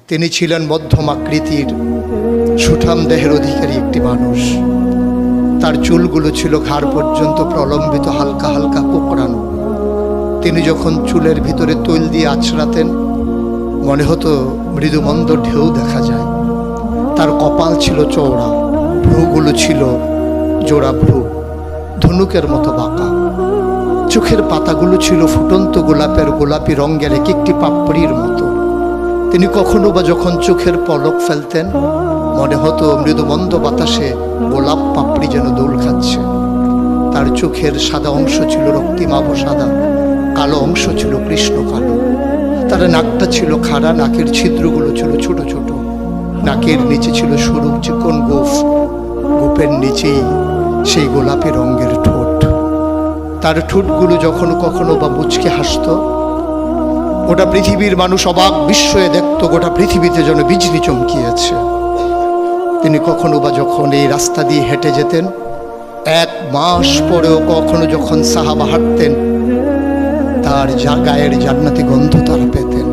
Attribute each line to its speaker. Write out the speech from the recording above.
Speaker 1: তিনি ছিলেন মধ্যম আকৃতির সুঠাম দেহের অধিকারী একটি মানুষ। তার চুলগুলো ছিল ঘাড় পর্যন্ত প্রলম্বিত, হালকা হালকা কোঁকড়ানো। তিনি যখন চুলের ভিতরে তৈল দিয়ে আছড়াতেন মনে হতো মৃদুমন্দ ঢেউ দেখা যায়। তার কপাল ছিল চওড়া, ভ্রুগুলো ছিল জোড়া ভ্রু, ধনুকের মতো বাঁকা। চোখের পাতাগুলো ছিল ফুটন্ত গোলাপের গোলাপি রঙের এক একটি পাপড়ির মতো। তিনি কখনো বা যখন চোখের পলক ফেলতেন মনে হতো মৃদুমন্দ বাতাসে গোলাপ পাপড়ি যেন দোল খাচ্ছে। তার চোখের সাদা অংশ ছিল রক্তিমাভ সাদা, কালো অংশ ছিল কৃষ্ণ কালো। তার নাকটা ছিল খাড়া, নাকের ছিদ্রগুলো ছিল ছোট ছোট। নাকের নিচে ছিল সরু চিকন গোঁফ, গোঁফের নিচেই সেই গোলাপি রঙের ঠোঁট। তার ঠোঁটগুলো যখন কখনো বা মুচকে হাসত, গোটা পৃথিবীর মানুষ অবাক বিস্ময়ে দেখত গোটা পৃথিবীতে যেন বিজলি চমকিয়েছে। তিনি কখনো বা যখন এই রাস্তা দিয়ে হেঁটে যেতেন, 1 মাস পরেও কখনো যখন সাহাবা হাঁটতেন, তার গায়ের জান্নাতি গন্ধ তারা পেতেন।